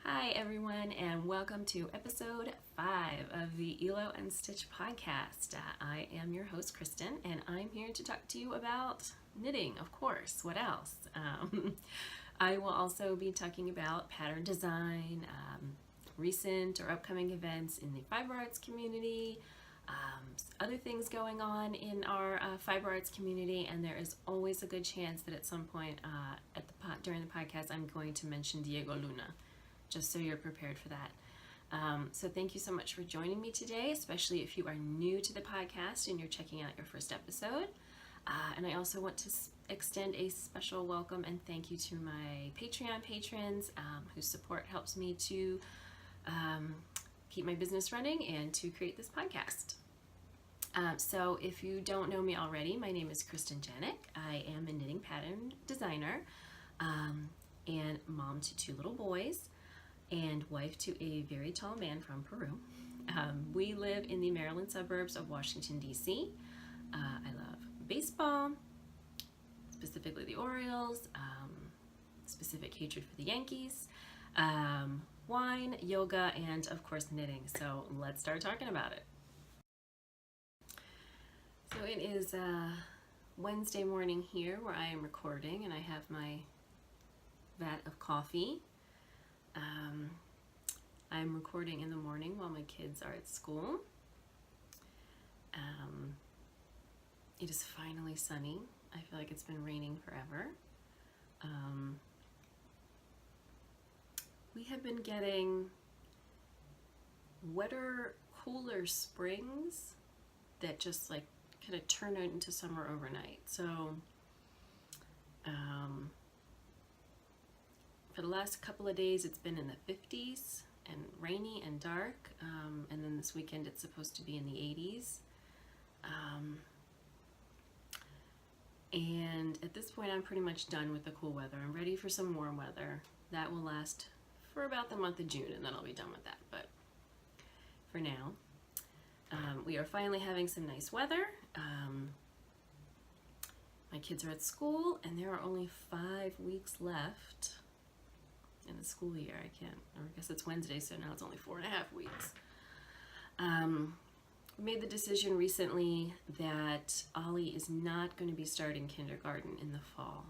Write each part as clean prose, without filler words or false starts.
Hi everyone, and welcome to episode 5 of the Hilo Stitch podcast. I am your host Kristen, and I'm here to talk to you about knitting, of course. What else? I will also be talking about pattern design, recent or upcoming events in the fiber arts community, other things going on in our fiber arts community, and there is always a good chance that at some point during the podcast I'm going to mention Diego Luna, just so you're prepared for that. So thank you so much for joining me today, especially if you are new to the podcast and you're checking out your first episode. And I also want to extend a special welcome and thank you to my Patreon patrons whose support helps me to keep my business running and to create this podcast. So if you don't know me already, my name is Kristen Janik. I am a knitting pattern designer and mom to 2 little boys and wife to a very tall man from Peru. We live in the Maryland suburbs of Washington, D.C. I love baseball, specifically the Orioles, specific hatred for the Yankees, wine, yoga, and of course knitting. So let's start talking about it. So it is Wednesday morning here where I am recording, and I have my vat of coffee. I'm recording in the morning while my kids are at school. It is finally sunny. I feel like it's been raining forever. We have been getting wetter, cooler springs that just like kind of turn it into summer overnight. So for the last couple of days it's been in the 50s and rainy and dark, and then this weekend it's supposed to be in the 80s. And at this point I'm pretty much done with the cool weather. I'm ready for some warm weather. That will last for about the month of June, and then I'll be done with that. But for now, we are finally having some nice weather. My kids are at school, and there are only 5 weeks left in the school year. I guess it's Wednesday, so now it's only 4.5 weeks. We made the decision recently that Ollie is not going to be starting kindergarten in the fall.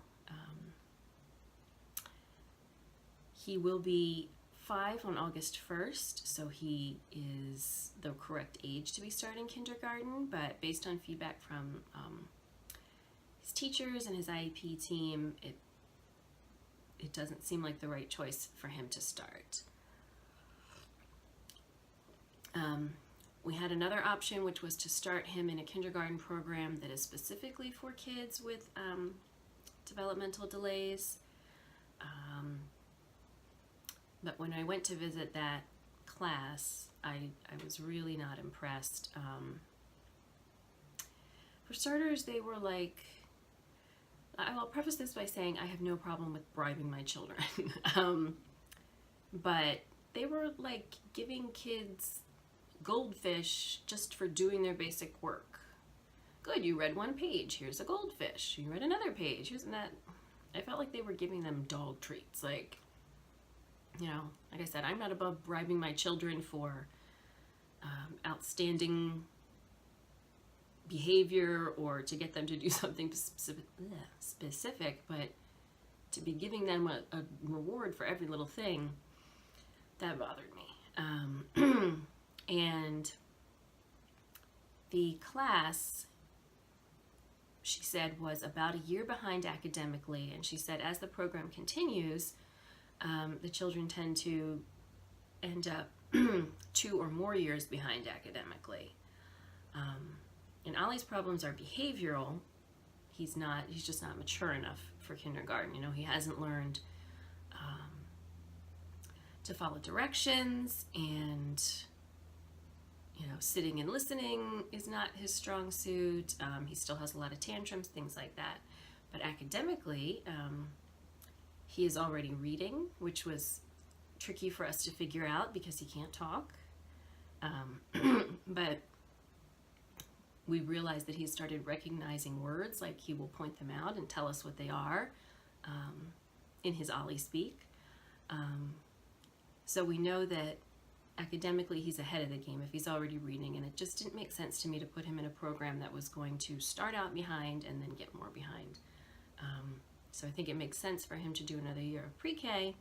He will be 5 on August 1st, so he is the correct age to be starting kindergarten, but based on feedback from his teachers and his IEP team, it doesn't seem like the right choice for him to start. We had another option, which was to start him in a kindergarten program that is specifically for kids with developmental delays. But when I went to visit that class, I was really not impressed. For starters, they were like, I'll preface this by saying I have no problem with bribing my children. But they were like giving kids goldfish just for doing their basic work. Good, you read 1 page, here's a goldfish. You read another page, here's that. I felt like they were giving them dog treats. Like, you know, like I said, I'm not above bribing my children for outstanding behavior or to get them to do something specific, but to be giving them a reward for every little thing, that bothered me. And the class, she said, was about a year behind academically, and she said as the program continues, the children tend to end up 2 or more years behind academically. And Ollie's problems are behavioral. He's just not mature enough for kindergarten. You know, he hasn't learned to follow directions, and you know, sitting and listening is not his strong suit. He still has a lot of tantrums, things like that. But academically, he is already reading, which was tricky for us to figure out because he can't talk. But we realized that he started recognizing words, like he will point them out and tell us what they are in his Ollie speak. So we know that academically he's ahead of the game if he's already reading, and it just didn't make sense to me to put him in a program that was going to start out behind and then get more behind. So I think it makes sense for him to do another year of pre-K.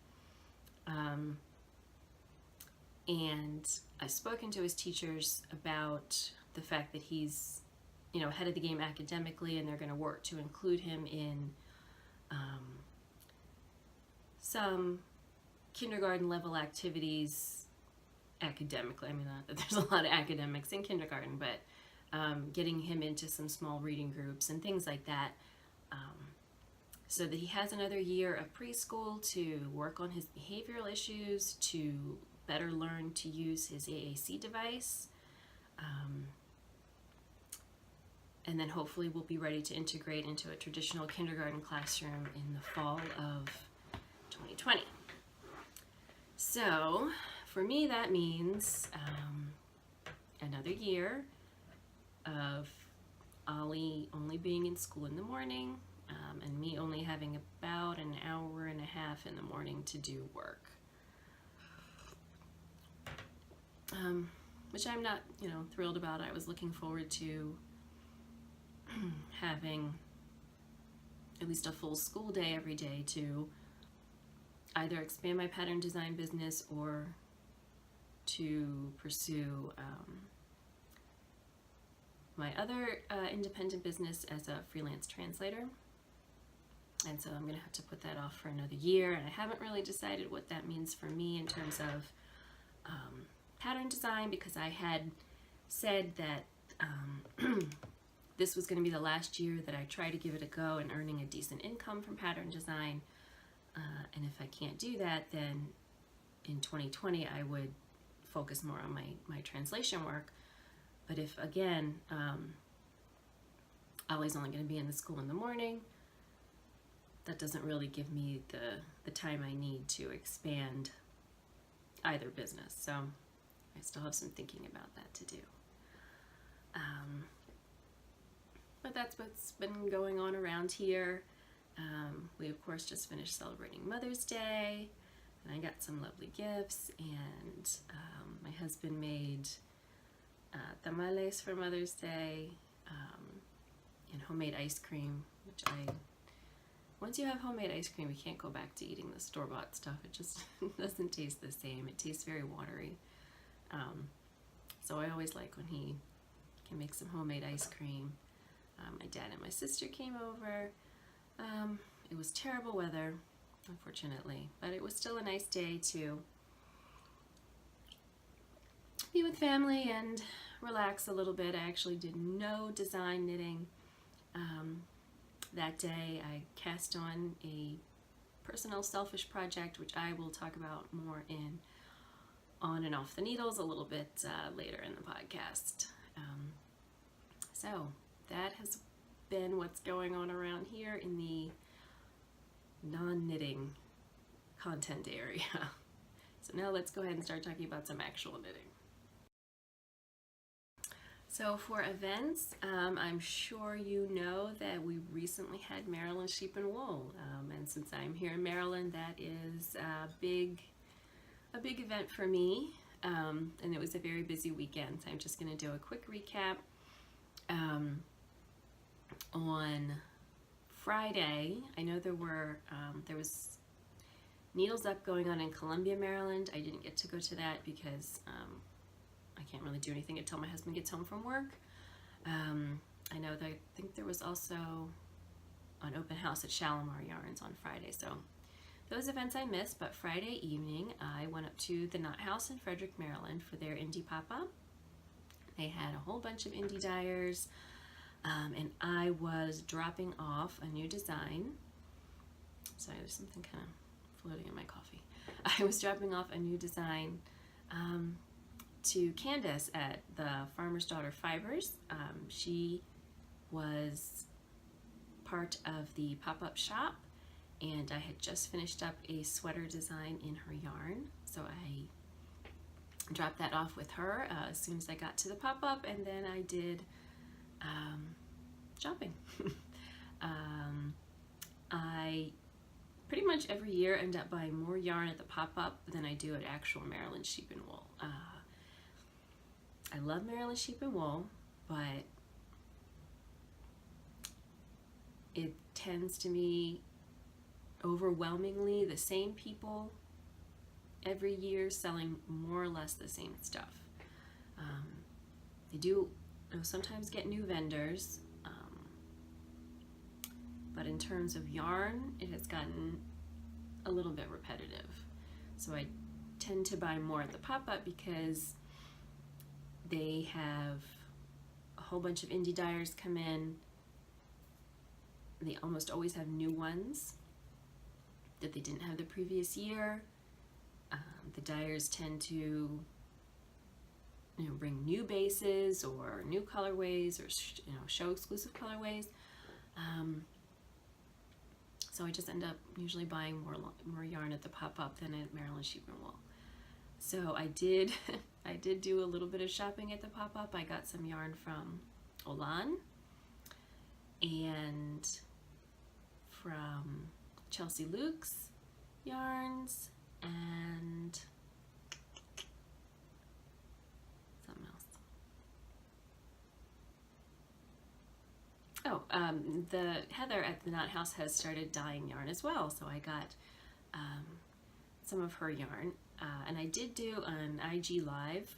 And I've spoken to his teachers about the fact that he's, ahead of the game academically, and they're going to work to include him in some kindergarten level activities academically. I mean, not that there's a lot of academics in kindergarten, but getting him into some small reading groups and things like that, so that he has another year of preschool to work on his behavioral issues, to better learn to use his AAC device, and then hopefully we'll be ready to integrate into a traditional kindergarten classroom in the fall of 2020. So for me, that means another year of Ollie only being in school in the morning, and me only having about an hour and a half in the morning to do work. Which I'm not, thrilled about. I was looking forward to having at least a full school day every day to either expand my pattern design business or to pursue my other independent business as a freelance translator. And so I'm going to have to put that off for another year, and I haven't really decided what that means for me in terms of pattern design, because I had said that this was going to be the last year that I try to give it a go and earning a decent income from pattern design, and if I can't do that, then in 2020 I would focus more on my translation work. But if, again, Ollie's only going to be in the school in the morning, that doesn't really give me the time I need to expand either business. So I still have some thinking about that to do. But that's what's been going on around here. We, of course, just finished celebrating Mother's Day, and I got some lovely gifts, and my husband made tamales for Mother's Day, and homemade ice cream, which once you have homemade ice cream, you can't go back to eating the store-bought stuff. It just doesn't taste the same. It tastes very watery. So I always like when he can make some homemade ice cream. My dad and my sister came over. It was terrible weather, unfortunately, but it was still a nice day to be with family and relax a little bit. I actually did no design knitting. That day I cast on a personal selfish project, which I will talk about more in On and Off the Needles a little bit later in the podcast. So that has been what's going on around here in the non-knitting content area. So now let's go ahead and start talking about some actual knitting. So for events, I'm sure you know that we recently had Maryland Sheep and Wool, and since I'm here in Maryland, that is a big event for me, and it was a very busy weekend. So I'm just going to do a quick recap. On Friday, I know there was Needles Up going on in Columbia, Maryland. I didn't get to go to that because I can't really do anything until my husband gets home from work. I know that I think there was also an open house at Shalimar Yarns on Friday, so those events I missed. But Friday evening I went up to the Knot House in Frederick, Maryland for their indie pop-up. They had a whole bunch of indie dyers, and I was dropping off a new design. Sorry, there's something kind of floating in my coffee. I was dropping off a new design to Candace at the Farmer's Daughter Fibers. She was part of the pop-up shop, and I had just finished up a sweater design in her yarn, so I dropped that off with her as soon as I got to the pop-up, and then I did shopping. I pretty much every year end up buying more yarn at the pop-up than I do at actual Maryland sheep and wool. I love Maryland sheep and wool, but it tends to be overwhelmingly the same people every year selling more or less the same stuff. They do sometimes get new vendors, but in terms of yarn, it has gotten a little bit repetitive. So I tend to buy more at the pop-up because they have a whole bunch of indie dyers come in. They almost always have new ones that they didn't have the previous year. The dyers tend to bring new bases or new colorways or show exclusive colorways. So I just end up usually buying more yarn at the pop-up than at Maryland Sheep and Wool. So I did do a little bit of shopping at the pop-up. I got some yarn from Olan and from Chelsea Luke's yarns and something else. Oh, the Heather at the Knot House has started dyeing yarn as well, so I got some of her yarn, and I did do an IG live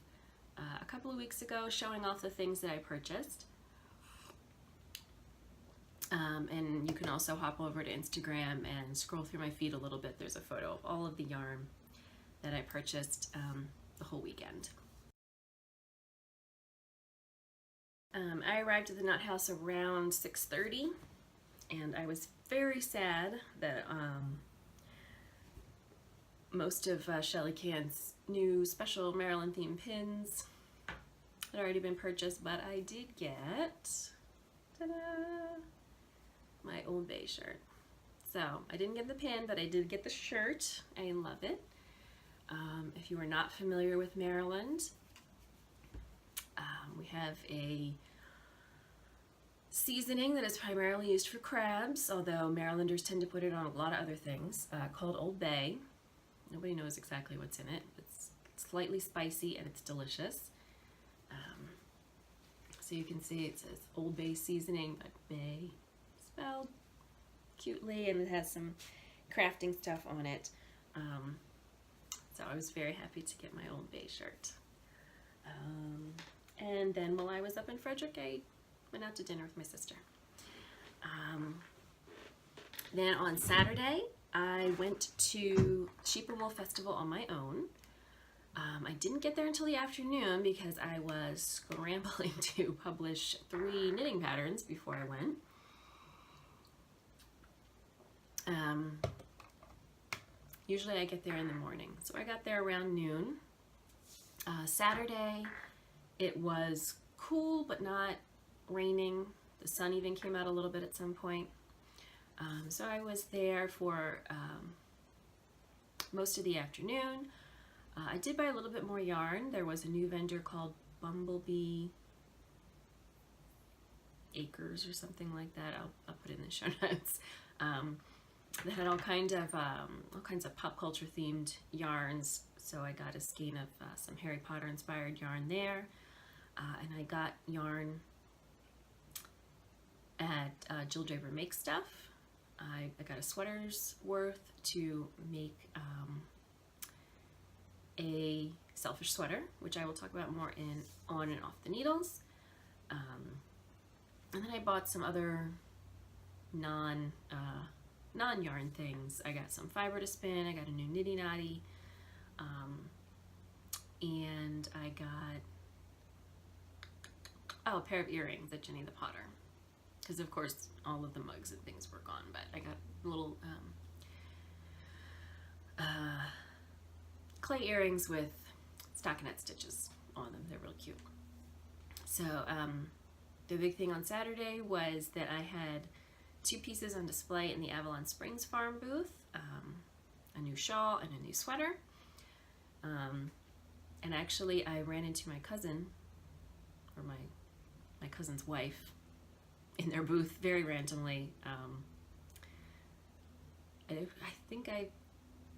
a couple of weeks ago showing off the things that I purchased. And you can also hop over to Instagram and scroll through my feed a little bit. There's a photo of all of the yarn that I purchased the whole weekend. I arrived at the Knot House around 6:30, and I was very sad that most of Shelly Can's new special Maryland themed pins had already been purchased, but I did get, ta-da, my Old Bay shirt. So I didn't get the pin, but I did get the shirt. I love it. If you are not familiar with Maryland, we have a seasoning that is primarily used for crabs, although Marylanders tend to put it on a lot of other things, called Old Bay. Nobody knows exactly what's in it. It's slightly spicy and it's delicious. So you can see it says Old Bay seasoning, but Bay spelled cutely, and it has some crafting stuff on it. So I was very happy to get my Old Bay shirt. And then while I was up in Frederick, I went out to dinner with my sister. Then on Saturday, I went to Sheep and Wool Festival on my own. I didn't get there until the afternoon because I was scrambling to publish 3 knitting patterns before I went. Usually I get there in the morning, so I got there around noon. Saturday, it was cool but not raining. The sun even came out a little bit at some point. So I was there for most of the afternoon. I did buy a little bit more yarn. There was a new vendor called Bumblebee Acres or something like that. I'll put it in the show notes. That had all kinds of pop culture themed yarns. So I got a skein of some Harry Potter inspired yarn there, and I got yarn at Jill Draper Make Stuff. I got a sweater's worth to make a selfish sweater, which I will talk about more in On and Off the Needles. And then I bought some other non-yarn things. I got some fiber to spin, I got a new Nitty Knotty, and I got a pair of earrings at Jenny the Potter, because of course all of the mugs and things were gone, but I got little clay earrings with stockinette stitches on them. They're real cute. So the big thing on Saturday was that I had 2 pieces on display in the Avalon Springs Farm booth, a new shawl and a new sweater. And actually I ran into my cousin, or my cousin's wife, in their booth very randomly. I think I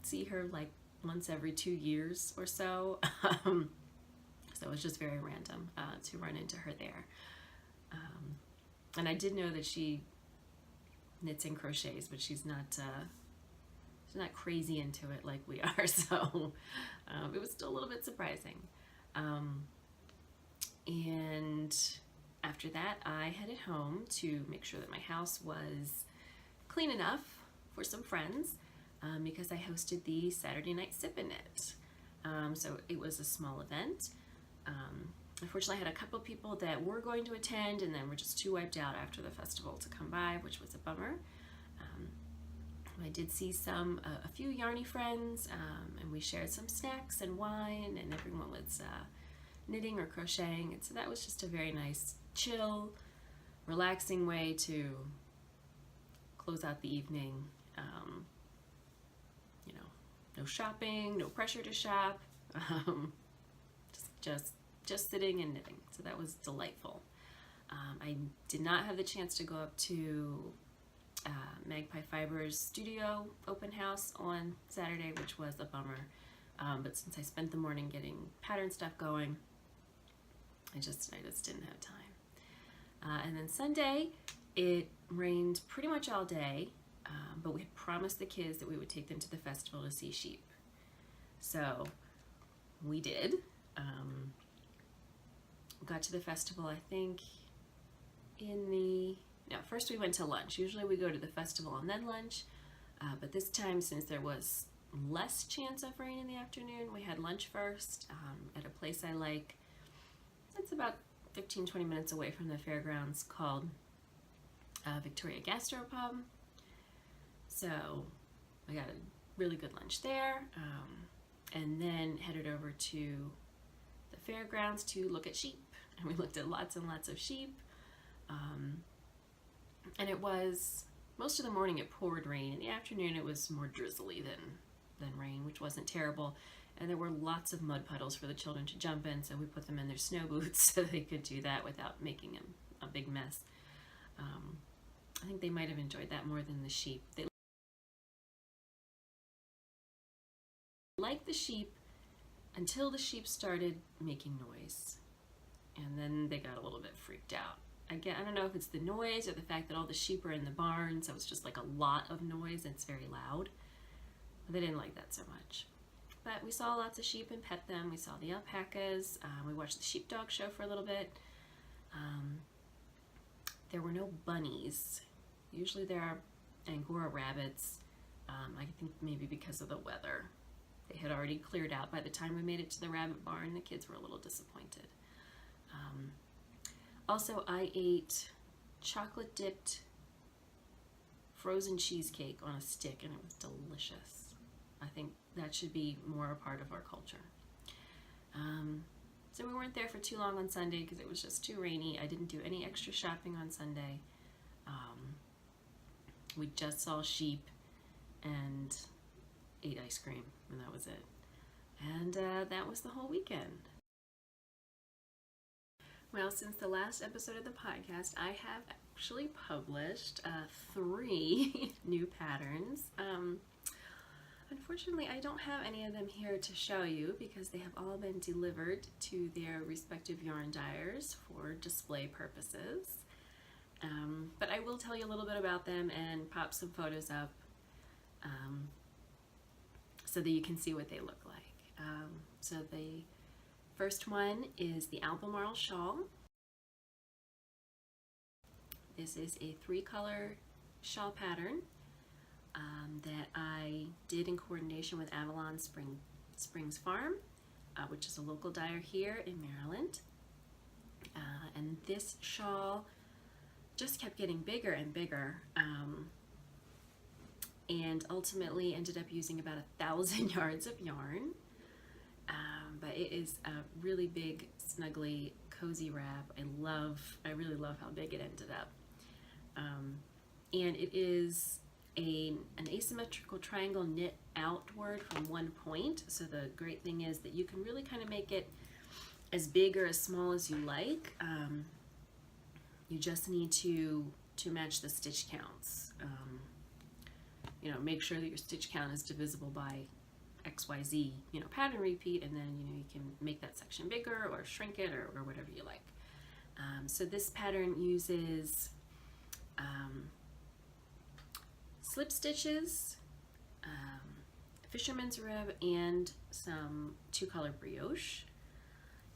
see her like once every 2 years or so. So it was just very random to run into her there. And I did know that she knits and crochets, but she's not crazy into it like we are. So it was still a little bit surprising. And after that, I headed home to make sure that my house was clean enough for some friends because I hosted the Saturday night sip and knit. So it was a small event. Unfortunately, I had a couple people that were going to attend and then were just too wiped out after the festival to come by, which was a bummer. I did see a few yarny friends, and we shared some snacks and wine, and everyone was knitting or crocheting, and so that was just a very nice, chill, relaxing way to close out the evening. No shopping, no pressure to shop, just sitting and knitting. So that was delightful. I did not have the chance to go up to Magpie Fibers studio open house on Saturday, which was a bummer. But since I spent the morning getting pattern stuff going, I just didn't have time. And then Sunday, it rained pretty much all day, but we had promised the kids that we would take them to the festival to see sheep. So we did. Got to the festival, I think, first we went to lunch. Usually we go to the festival and then lunch, but this time, since there was less chance of rain in the afternoon, we had lunch first at a place I like. It's about 15-20 minutes away from the fairgrounds, called Victoria Gastropub. So I got a really good lunch there, and then headed over to the fairgrounds to look at sheep. And we looked at lots and lots of sheep. And it was, most of the morning it poured rain. In the afternoon it was more drizzly than rain, which wasn't terrible. And there were lots of mud puddles for the children to jump in, so we put them in their snow boots so they could do that without making a big mess. I think they might have enjoyed that more than the sheep. They liked the sheep until the sheep started making noise. And then they got a little bit freaked out. I don't know if it's the noise or the fact that all the sheep are in the barn, so it's just like a lot of noise and it's very loud. But they didn't like that so much. But we saw lots of sheep and pet them. We saw the alpacas. We watched the sheepdog show for a little bit. There were no bunnies. Usually there are Angora rabbits. I think maybe because of the weather. They had already cleared out by the time we made it to the rabbit barn. The kids were a little disappointed. Also, I ate chocolate-dipped frozen cheesecake on a stick, and it was delicious. I think that should be more a part of our culture. So we weren't there for too long on Sunday because it was just too rainy. I didn't do any extra shopping on Sunday. We just saw sheep and ate ice cream, and that was it. And that was the whole weekend. Well, since the last episode of the podcast, I have actually published 3 new patterns. Unfortunately, I don't have any of them here to show you because they have all been delivered to their respective yarn dyers for display purposes. But I will tell you a little bit about them and pop some photos up so that you can see what they look like. So the first one is the Albemarle shawl. This is a 3-color shawl pattern that I did in coordination with Avalon Springs Farm, which is a local dyer here in Maryland. And this shawl just kept getting bigger and bigger, and ultimately ended up using about 1,000 yards of yarn. But it is a really big, snuggly, cozy wrap. I really love how big it ended up. And it is an asymmetrical triangle knit outward from one point. So the great thing is that you can really kind of make it as big or as small as you like. You just need to match the stitch counts. make sure that your stitch count is divisible by XYZ, pattern repeat, and then, you can make that section bigger or shrink it or whatever you like. So this pattern uses slip stitches, fisherman's rib, and some 2-color brioche.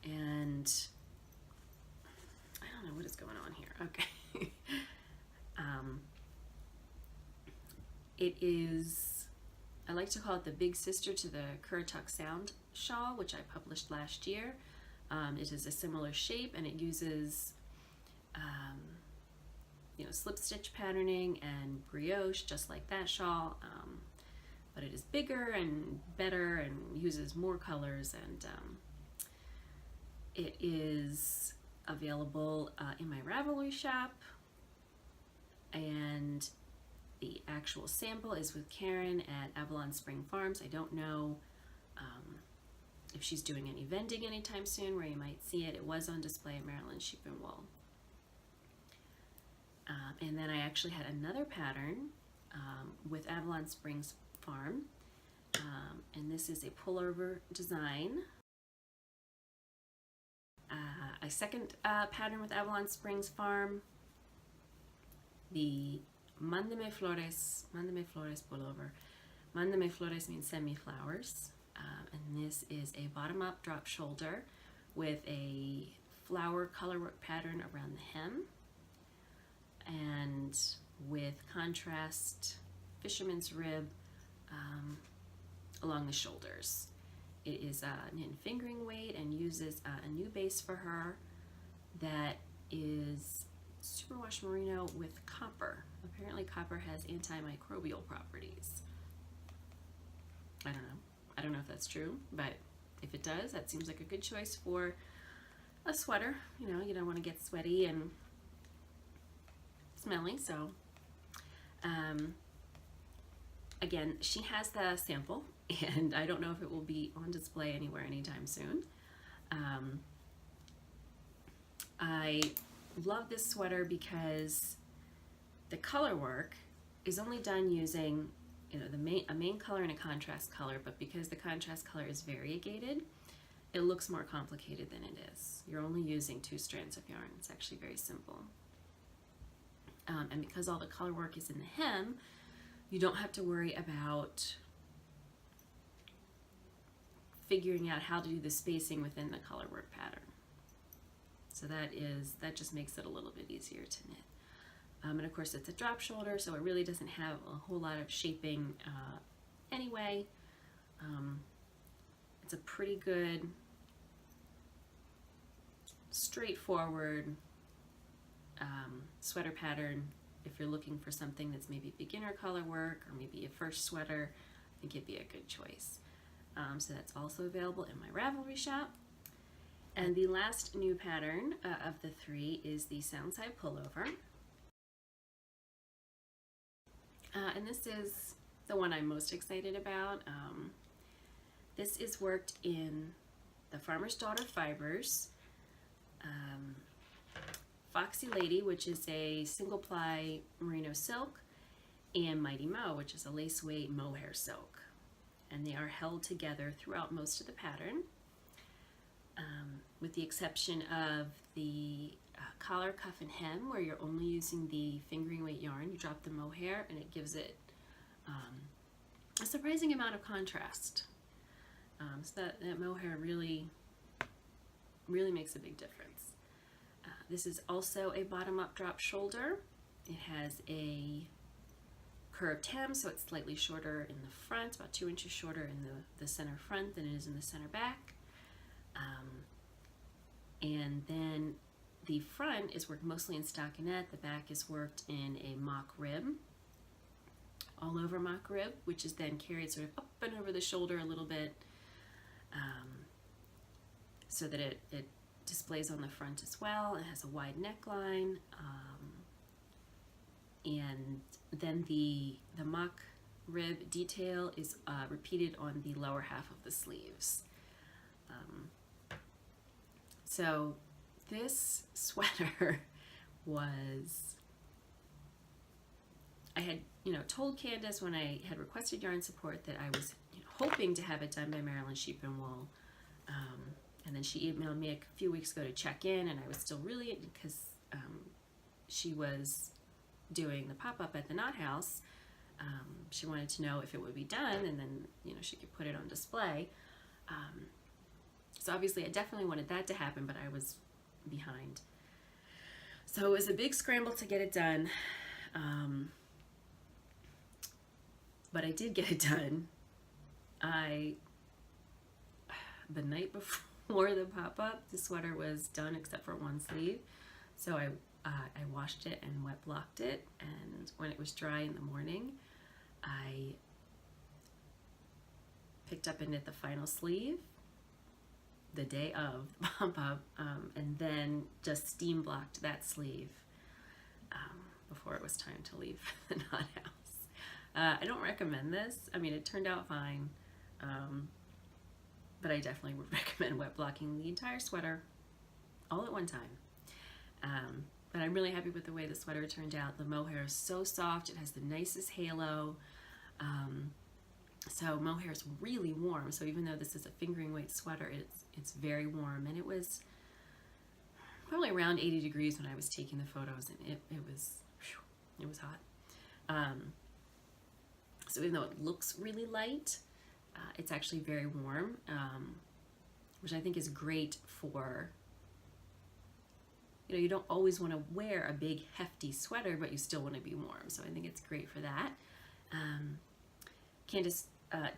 And I don't know what is going on here. Okay. It is, I like to call it the big sister to the Currituck Sound shawl, which I published last year. It is a similar shape, and it uses slip stitch patterning and brioche, just like that shawl, but it is bigger and better and uses more colors, and it is available in my Ravelry shop, and the actual sample is with Karen at Avalon Spring Farms. I don't know if she's doing any vending anytime soon where you might see it. It was on display at Maryland Sheep and Wool. And then I actually had another pattern with Avalon Springs Farm, and this is a pullover design. A second pattern with Avalon Springs Farm, the Mándame Flores pullover. Mándame Flores means send me flowers, and this is a bottom-up drop shoulder with a flower colorwork pattern around the hem, and with contrast fisherman's rib along the shoulders. It is knit and fingering weight and uses a new base for her that is superwash merino with copper. Apparently copper has antimicrobial properties. I don't know if that's true, but if it does, that seems like a good choice for a sweater. You don't want to get sweaty and smelly, so again, she has the sample, and I don't know if it will be on display anywhere anytime soon. I love this sweater because the color work is only done using a main color and a contrast color, but because the contrast color is variegated, it looks more complicated than it is. You're only using 2 strands of yarn. It's actually very simple. And because all the color work is in the hem, you don't have to worry about figuring out how to do the spacing within the color work pattern. So that just makes it a little bit easier to knit. And of course it's a drop shoulder, so it really doesn't have a whole lot of shaping anyway. It's a pretty good, straightforward sweater pattern. If you're looking for something that's maybe beginner color work or maybe a first sweater, I think it'd be a good choice. So that's also available in my Ravelry shop. And the last new pattern of the 3 is the Soundside pullover. And this is the one I'm most excited about. This is worked in the Farmer's Daughter fibers, Foxy Lady, which is a single ply merino silk, and Mighty Mo, which is a lace weight mohair silk. And they are held together throughout most of the pattern, with the exception of the collar, cuff, and hem, where you're only using the fingering weight yarn. You drop the mohair and it gives it a surprising amount of contrast. So that mohair really makes a big difference. This is also a bottom-up drop shoulder. It has a curved hem, so it's slightly shorter in the front, about 2 inches shorter in the center front than it is in the center back. And then the front is worked mostly in stockinette. The back is worked in a mock rib, all over mock rib, which is then carried sort of up and over the shoulder a little bit, so that it displays on the front as well. It has a wide neckline, and then the mock rib detail is repeated on the lower half of the sleeves. So this sweater was, I had told Candace when I had requested yarn support that I was hoping to have it done by Maryland Sheep and Wool. And then she emailed me a few weeks ago to check in, and I was still really, because she was doing the pop-up at the Knot House. She wanted to know if it would be done, and then she could put it on display. So obviously I definitely wanted that to happen, but I was behind. So it was a big scramble to get it done. But I did get it done. The night before the pop-up, the sweater was done except for one sleeve. So I washed it and wet blocked it, and when it was dry in the morning, I picked up and knit the final sleeve the day of the pop-up, and then just steam blocked that sleeve before it was time to leave the Knot House. I don't recommend this. I mean, it turned out fine, but I definitely would recommend wet blocking the entire sweater all at one time. But I'm really happy with the way the sweater turned out. The mohair is so soft. It has the nicest halo. So mohair is really warm. So even though this is a fingering weight sweater, it's very warm. And it was probably around 80 degrees when I was taking the photos, and it was hot. So even though it looks really light, it's actually very warm, which I think is great for, you don't always want to wear a big hefty sweater, but you still want to be warm. So I think it's great for that. Candace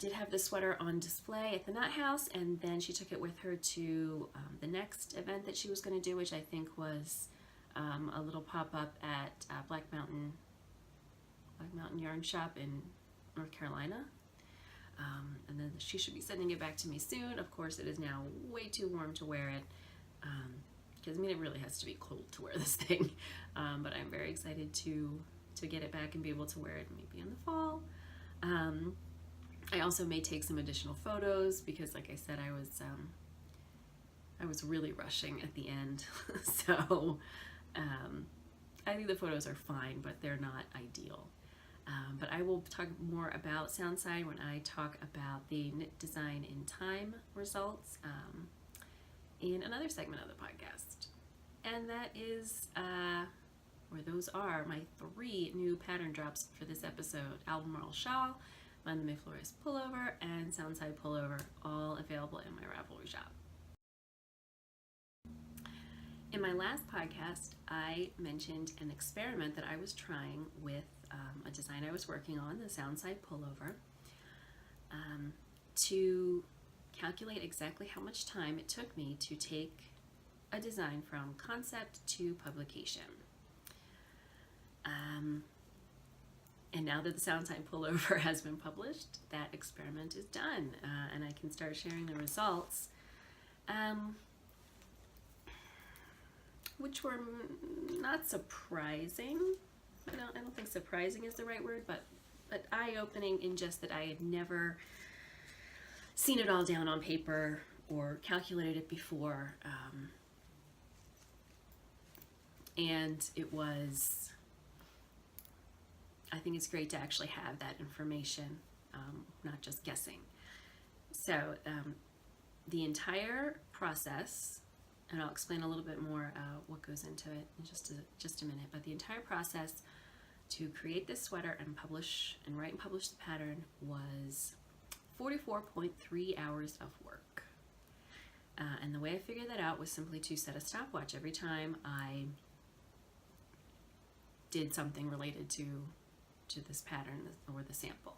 did have the sweater on display at the Knot House, and then she took it with her to the next event that she was going to do, which I think was a little pop-up at Black Mountain Yarn Shop in North Carolina. And then she should be sending it back to me soon. Of course, it is now way too warm to wear it, because it really has to be cold to wear this thing. But I'm very excited to get it back and be able to wear it maybe in the fall. I also may take some additional photos because, like I said, I was really rushing at the end. So I think the photos are fine, but they're not ideal. But I will talk more about Soundside when I talk about the Knit Design in Time results in another segment of the podcast. And that is, those are my 3 new pattern drops for this episode: Albemarle Shawl, Mind the Mayflorist Pullover, and Soundside Pullover, all available in my Ravelry shop. In my last podcast, I mentioned an experiment that I was trying with a design I was working on, the Soundside Pullover, to calculate exactly how much time it took me to take a design from concept to publication. And now that the Soundside Pullover has been published, that experiment is done, and I can start sharing the results, which were not surprising. I don't think surprising is the right word, but eye-opening in just that I had never seen it all down on paper or calculated it before. And it was, I think it's great to actually have that information, not just guessing. So the entire process, and I'll explain a little bit more what goes into it in just a minute, but the entire process to create this sweater and write and publish the pattern was 44.3 hours of work. And the way I figured that out was simply to set a stopwatch every time I did something related to this pattern or the sample.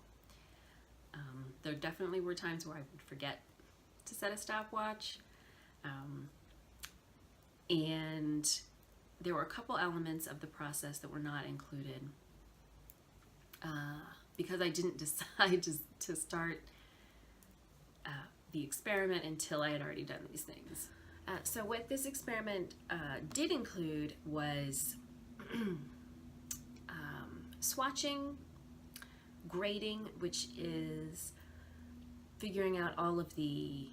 There definitely were times where I would forget to set a stopwatch, and there were a couple elements of the process that were not included because I didn't decide to start the experiment until I had already done these things. So what this experiment did include was swatching, grading, which is figuring out all of the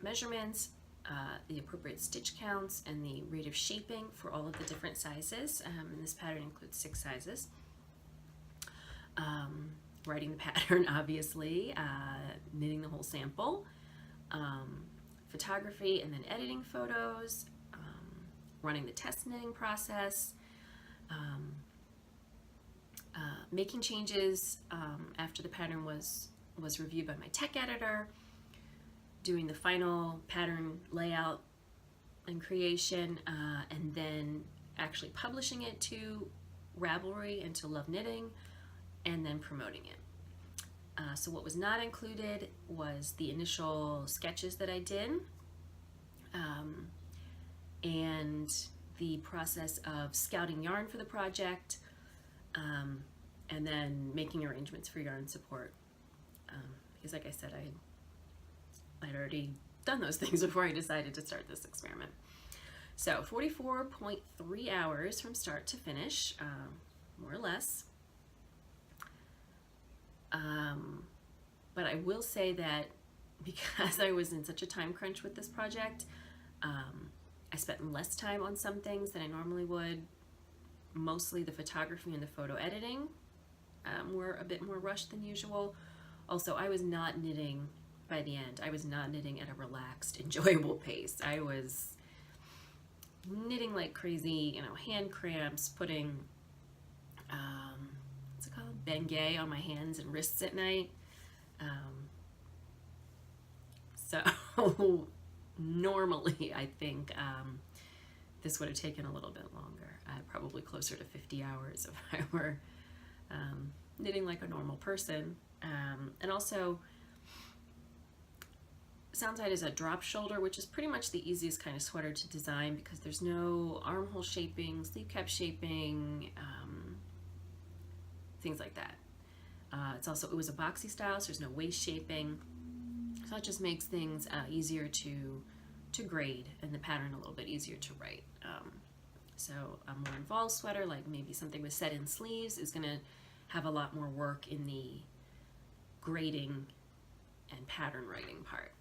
measurements, the appropriate stitch counts, and the rate of shaping for all of the different sizes. And this pattern includes 6 sizes. writing the pattern, obviously, knitting the whole sample, photography and then editing photos, running the test knitting process, making changes after the pattern was reviewed by my tech editor, doing the final pattern layout and creation, and then actually publishing it to Ravelry and to Love Knitting, and then promoting it. So what was not included was the initial sketches that I did, and the process of scouting yarn for the project, and then making arrangements for yarn support. Because like I said, I'd already done those things before I decided to start this experiment. So 44.3 hours from start to finish, more or less. But I will say that because I was in such a time crunch with this project, I spent less time on some things than I normally would. Mostly the photography and the photo editing were a bit more rushed than usual. Also, I was not knitting by the end. I was not knitting at a relaxed, enjoyable pace. I was knitting like crazy, hand cramps, putting, what's it called? Bengay on my hands and wrists at night. So normally I think this would have taken a little bit longer, probably closer to 50 hours if I were knitting like a normal person. And also, Soundside is a drop shoulder, which is pretty much the easiest kind of sweater to design because there's no armhole shaping, sleeve cap shaping, things like that. It was a boxy style, so there's no waist shaping. So it just makes things easier to grade and the pattern a little bit easier to write. So a more involved sweater, like maybe something with set-in sleeves, is going to have a lot more work in the grading and pattern writing part.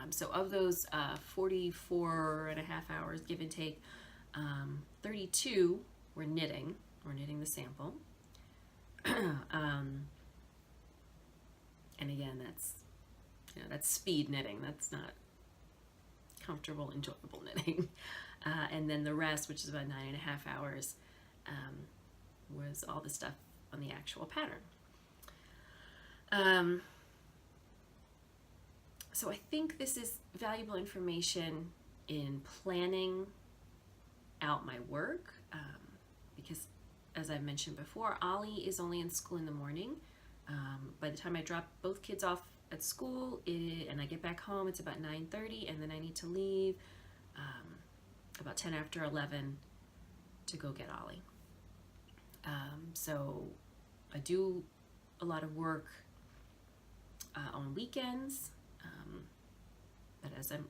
So of those 44 and a half hours, give and take, 32 were knitting. We're knitting the sample. And again, that's speed knitting. That's not comfortable, enjoyable knitting. And then the rest, which is about 9.5 hours, was all the stuff on the actual pattern. So I think this is valuable information in planning out my work, because as I've mentioned before, Ollie is only in school in the morning. By the time I drop both kids off at school and I get back home, it's about 9:30, and then I need to leave about 10 after 11 to go get Ollie. So I do a lot of work on weekends, but as I'm,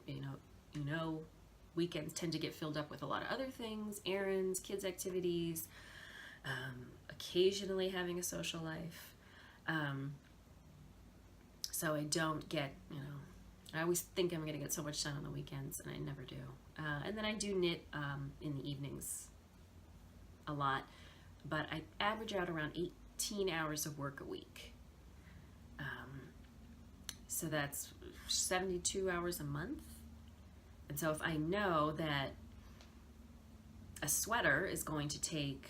weekends tend to get filled up with a lot of other things, errands, kids' activities, occasionally having a social life. So I don't get, I always think I'm going to get so much done on the weekends, and I never do. And then I do knit in the evenings a lot, but I average out around 18 hours of work a week. So that's 72 hours a month. And so if I know that a sweater is going to take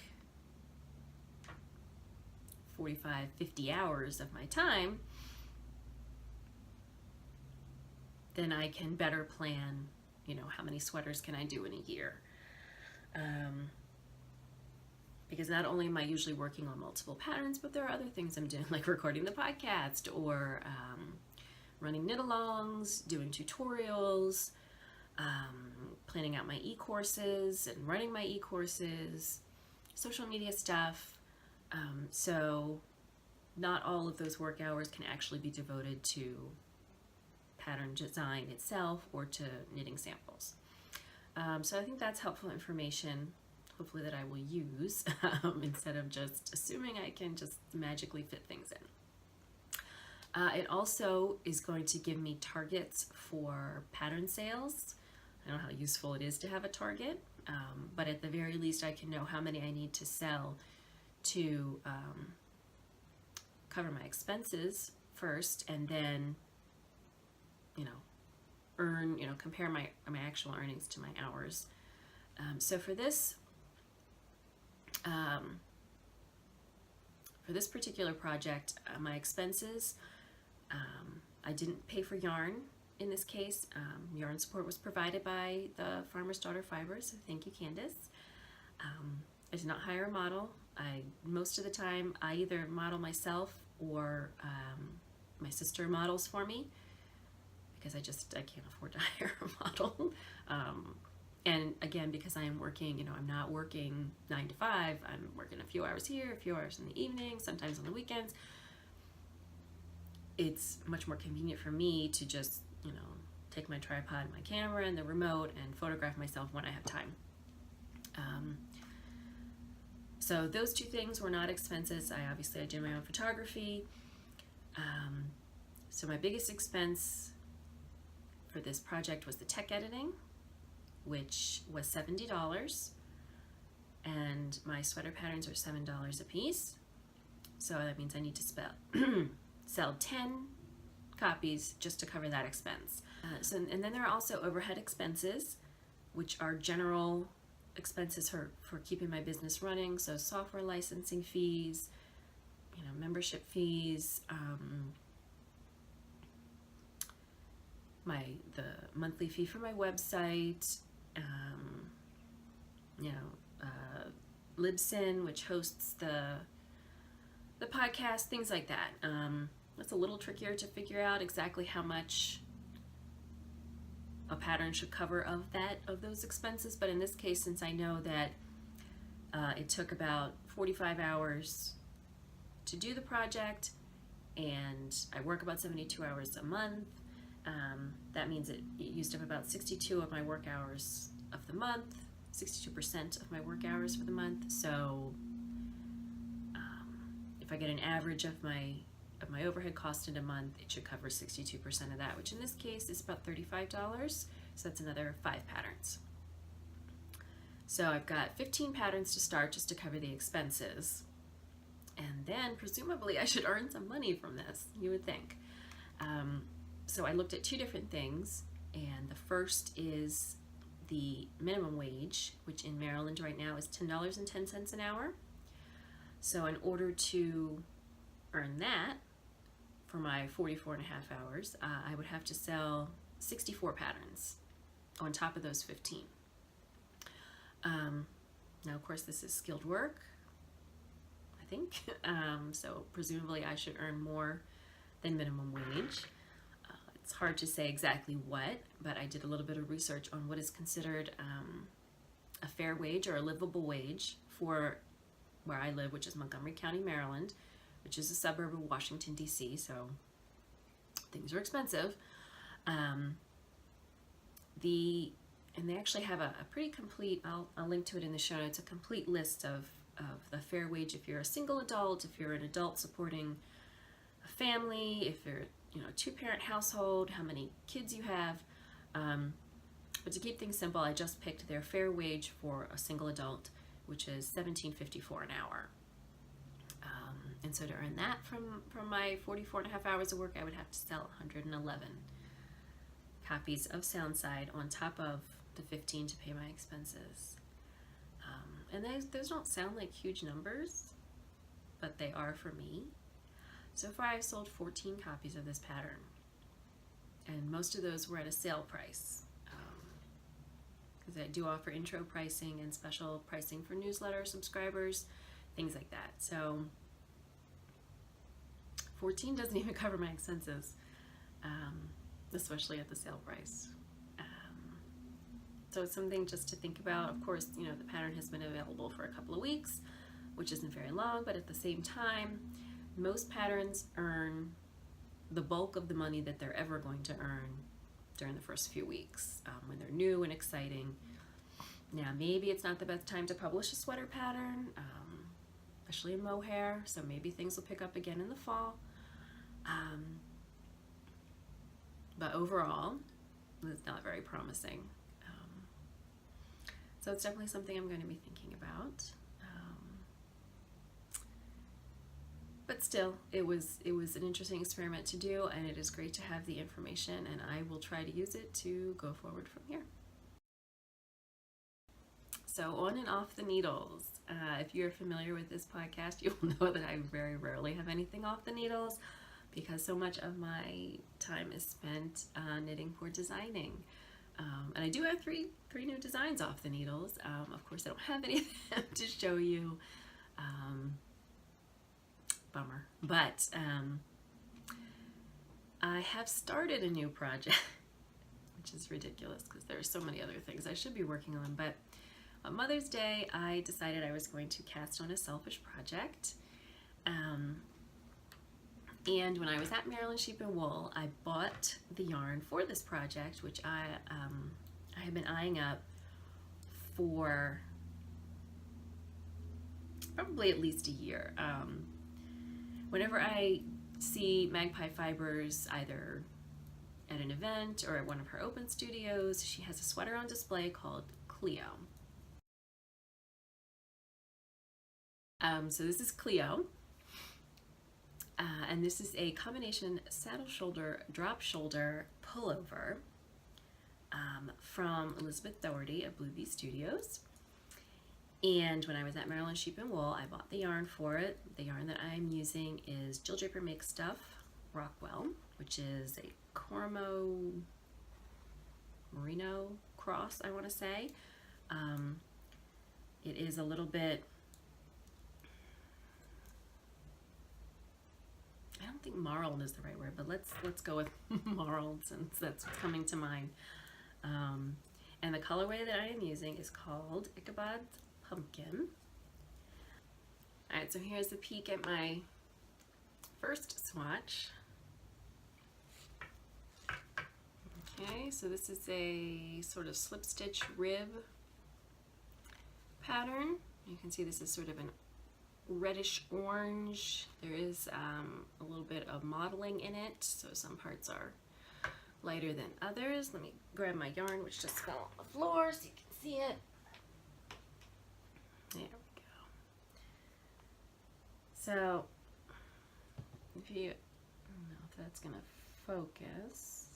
45, 50 hours of my time, then I can better plan, how many sweaters can I do in a year? Because not only am I usually working on multiple patterns, but there are other things I'm doing, like recording the podcast or running knit-alongs, doing tutorials, planning out my e-courses and running my e-courses, social media stuff. So not all of those work hours can actually be devoted to pattern design itself or to knitting samples. So I think that's helpful information, hopefully, that I will use instead of just assuming I can just magically fit things in. It also is going to give me targets for pattern sales. I don't know how useful it is to have a target, but at the very least I can know how many I need to sell to cover my expenses first, and then, compare my actual earnings to my hours. So for this particular project, my expenses, I didn't pay for yarn in this case. Yarn support was provided by the Farmer's Daughter Fibers, so thank you, Candace. I did not hire a model. Most of the time I either model myself or my sister models for me, because I can't afford to hire a model. And again, because I am working, I'm not working 9 to 5, I'm working a few hours here, a few hours in the evening, sometimes on the weekends. It's much more convenient for me to just, take my tripod, my camera, and the remote and photograph myself when I have time. So those two things were not expenses. I did my own photography. So my biggest expense for this project was the tech editing, which was $70, and my sweater patterns are $7 a piece. So that means I need to sell 10 copies just to cover that expense. And then there are also overhead expenses, which are general expenses for keeping my business running. So software licensing fees, membership fees, the monthly fee for my website, Libsyn, which hosts the podcast, things like that. It's a little trickier to figure out exactly how much a pattern should cover of those expenses, but in this case, since I know that it took about 45 hours to do the project, and I work about 72 hours a month, that means it used up about 62 of my work hours of the month, 62% of my work hours for the month. So if I get an average of my overhead cost in a month, it should cover 62% of that, which in this case is about $35. So that's another 5 patterns. So I've got 15 patterns to start just to cover the expenses. And then presumably I should earn some money from this, you would think. So I looked at 2 different things, and the first is the minimum wage, which in Maryland right now is $10.10 an hour. So in order to earn that for my 44.5 hours, I would have to sell 64 patterns on top of those 15. Now, of course, this is skilled work, I think. So presumably I should earn more than minimum wage. It's hard to say exactly what, but I did a little bit of research on what is considered a fair wage or a livable wage for where I live, which is Montgomery County, Maryland, which is a suburb of Washington, D.C., so things are expensive. And they actually have a pretty complete, I'll link to it in the show notes, a complete list of the fair wage if you're a single adult, if you're an adult supporting a family, if you're a 2-parent household, how many kids you have. But to keep things simple, I just picked their fair wage for a single adult, which is $17.54 an hour. And so to earn that from my 44.5 hours of work, I would have to sell 111 copies of Soundside on top of the 15 to pay my expenses. And those don't sound like huge numbers, but they are for me. So far I've sold 14 copies of this pattern, and most of those were at a sale price, because I do offer intro pricing and special pricing for newsletter subscribers, things like that. So 14 doesn't even cover my expenses, especially at the sale price. So it's something just to think about. Of course, the pattern has been available for a couple of weeks, which isn't very long, but at the same time, most patterns earn the bulk of the money that they're ever going to earn during the first few weeks, when they're new and exciting. Now, maybe it's not the best time to publish a sweater pattern, especially in mohair, so maybe things will pick up again in the fall. But overall, it's not very promising. So it's definitely something I'm going to be thinking about. but still, it was an interesting experiment to do, and it is great to have the information, and I will try to use it to go forward from here. So on and off the needles. If you're familiar with this podcast, you will know that I very rarely have anything off the needles because so much of my time is spent knitting for designing. And I do have three new designs off the needles. Of course, I don't have any of them to show you. Bummer. But I have started a new project, which is ridiculous because there are so many other things I should be working on. But on Mother's Day, I decided I was going to cast on a selfish project. And when I was at Maryland Sheep and Wool, I bought the yarn for this project, which I have been eyeing up for probably at least a year. Whenever I see Magpie Fibers, either at an event or at one of her open studios, she has a sweater on display called Cleo. So this is Cleo, and this is a combination saddle shoulder, drop shoulder pullover from Elizabeth Doherty of Blue Bee Studios. And when I was at Maryland Sheep and Wool, I bought the yarn for it. The yarn that I'm using is Jill Draper Makes Stuff Rockwell, which is a Cormo Merino cross, I want to say. It is a little bit, I don't think marled is the right word, but let's go with marled since that's coming to mind. And the colorway that I am using is called Ichabod Pumpkin. Alright, so here's a peek at my first swatch. Okay, so this is a sort of slip stitch rib pattern. You can see this is sort of an reddish orange. There is a little bit of modeling in it, so some parts are lighter than others. Let me grab my yarn, which just fell on the floor so you can see it. There we go. So, if you, I don't know if that's gonna focus.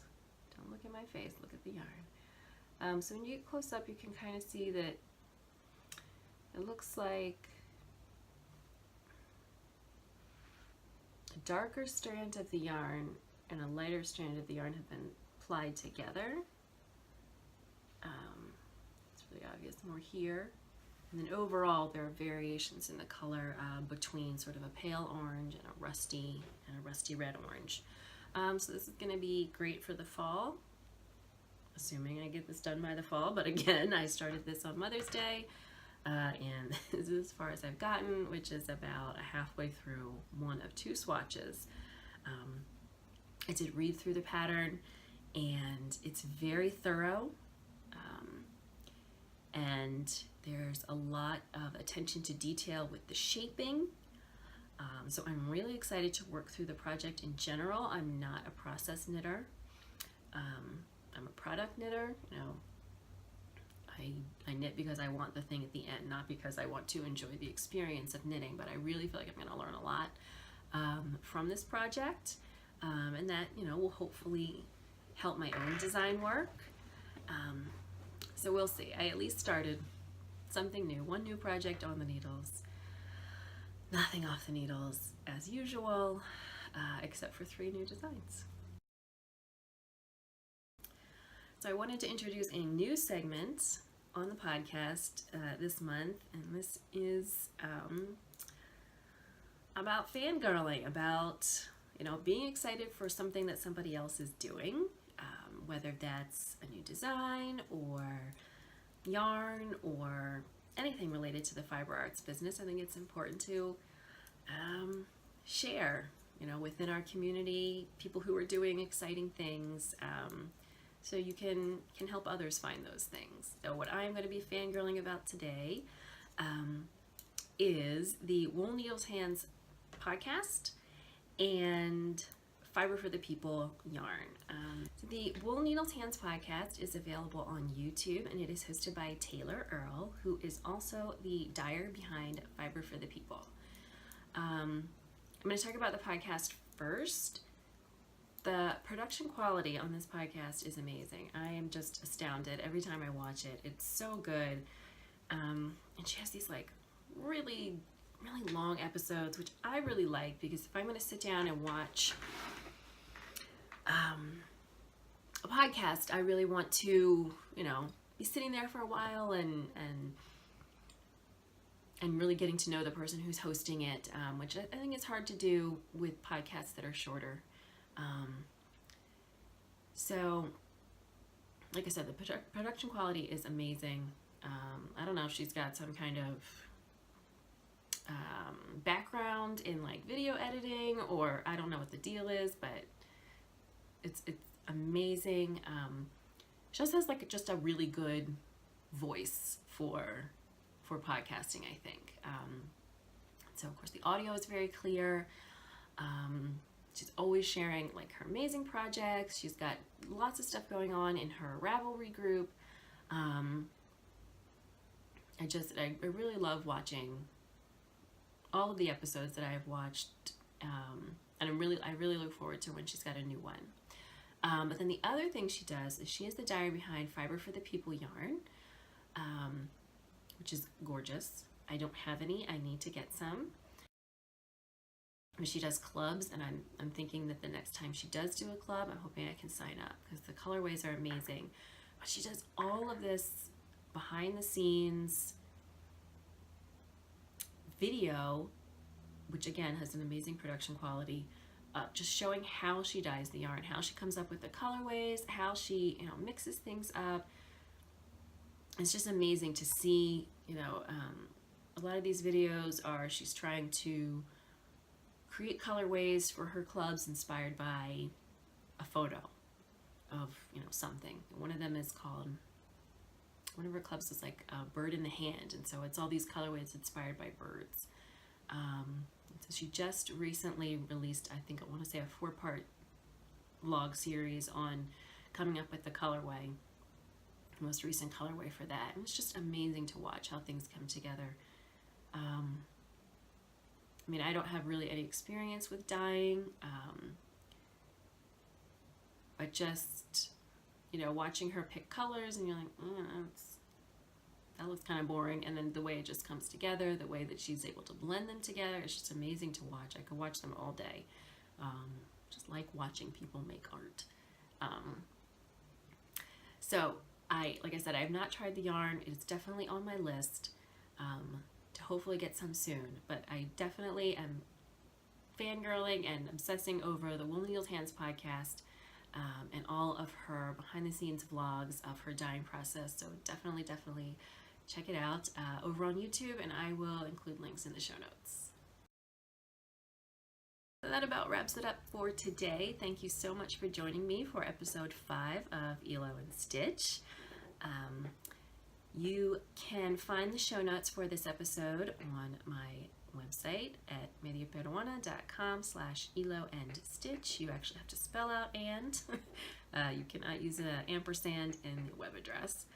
Don't look at my face, look at the yarn. So when you get close up, you can kind of see that it looks like a darker strand of the yarn and a lighter strand of the yarn have been plied together. It's really obvious more here. And then overall, there are variations in the color between sort of a pale orange and a rusty red orange. So this is going to be great for the fall, assuming I get this done by the fall. But again, I started this on Mother's Day, and this is as far as I've gotten, which is about halfway through one of two swatches. I did read through the pattern, and it's very thorough, and there's a lot of attention to detail with the shaping. So I'm really excited to work through the project in general. I'm not a process knitter. I'm a product knitter. You know, I knit because I want the thing at the end, not because I want to enjoy the experience of knitting, but I really feel like I'm going to learn a lot from this project, and that, you know, will hopefully help my own design work. So we'll see. I at least started something new, one new project on the needles. Nothing off the needles as usual, except for 3 new designs. So I wanted to introduce a new segment on the podcast this month, and this is about fangirling, about, you know, being excited for something that somebody else is doing, whether that's a new design or yarn or anything related to the fiber arts business. I think it's important to share, you know, within our community, people who are doing exciting things, so you can help others find those things. So what I'm going to be fangirling about today is the Wool Needles Hands podcast and Fiber for the People yarn. So the Wool Needles Hands podcast is available on YouTube, and it is hosted by Taylor Earl, who is also the dyer behind Fiber for the People. I'm going to talk about the podcast first. The production quality on this podcast is amazing. I am just astounded every time I watch it. It's so good. And she has these like really, really long episodes, which I really like, because if I'm going to sit down and watch a podcast, I really want to, be sitting there for a while and really getting to know the person who's hosting it, which I think is hard to do with podcasts that are shorter. So, like I said, the production quality is amazing. I don't know if she's got some kind of background in like video editing, or I don't know what the deal is, but it's amazing. She also has like just a really good voice for podcasting, I think. So of course the audio is very clear. She's always sharing like her amazing projects. She's got lots of stuff going on in her Ravelry group. I really love watching all of the episodes that I have watched, and I really look forward to when she's got a new one. But then the other thing she does is she is the diary behind Fiber for the People yarn, which is gorgeous. I don't have any. I need to get some. But she does clubs, and I'm thinking that the next time she does do a club, I'm hoping I can sign up, because the colorways are amazing. But she does all of this behind the scenes video, which again has an amazing production quality, just showing how she dyes the yarn, how she comes up with the colorways, how she mixes things up. It's just amazing to see. A lot of these videos are she's trying to create colorways for her clubs inspired by a photo of something. One of them is called, one of her clubs is like a bird in the hand, and so it's all these colorways inspired by birds. So she just recently released, I think I want to say, a 4-part vlog series on coming up with the colorway, the most recent colorway for that. And it's just amazing to watch how things come together. I don't have really any experience with dyeing, but just, watching her pick colors, and you're like, that looks kind of boring. And then the way it just comes together, the way that she's able to blend them together, it's just amazing to watch. I could watch them all day. Just like watching people make art. So like I said, I have not tried the yarn. It's definitely on my list to hopefully get some soon. But I definitely am fangirling and obsessing over the Wool Needles Hands podcast, and all of her behind the scenes vlogs of her dyeing process. So definitely check it out over on YouTube, and I will include links in the show notes. So that about wraps it up for today. Thank you so much for joining me for episode 5 of Hilo and Stitch. You can find the show notes for this episode on my website at mediaperuana.com/Hilo and Stitch. You actually have to spell out and. You cannot use an ampersand in the web address.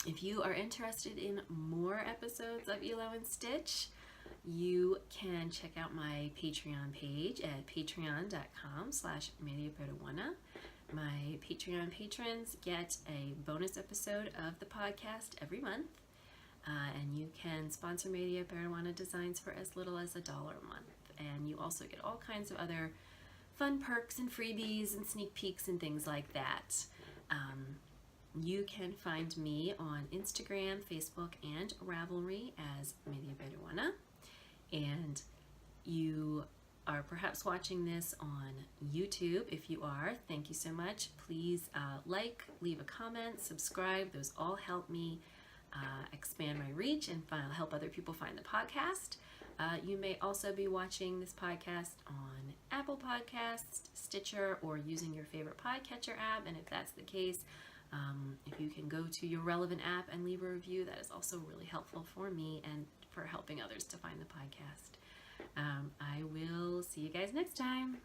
If you are interested in more episodes of Hilo and Stitch, you can check out my Patreon page at patreon.com/mediaperuana. My Patreon patrons get a bonus episode of the podcast every month, and you can sponsor Media Peruana designs for as little as $1 a month. And you also get all kinds of other fun perks and freebies and sneak peeks and things like that. You can find me on Instagram, Facebook, and Ravelry as Media Peruana. And you are perhaps watching this on YouTube. If you are, thank you so much. Please leave a comment, subscribe. Those all help me expand my reach and help other people find the podcast. You may also be watching this podcast on Apple Podcasts, Stitcher, or using your favorite podcatcher app. And if that's the case, if you can go to your relevant app and leave a review, that is also really helpful for me and for helping others to find the podcast. I will see you guys next time.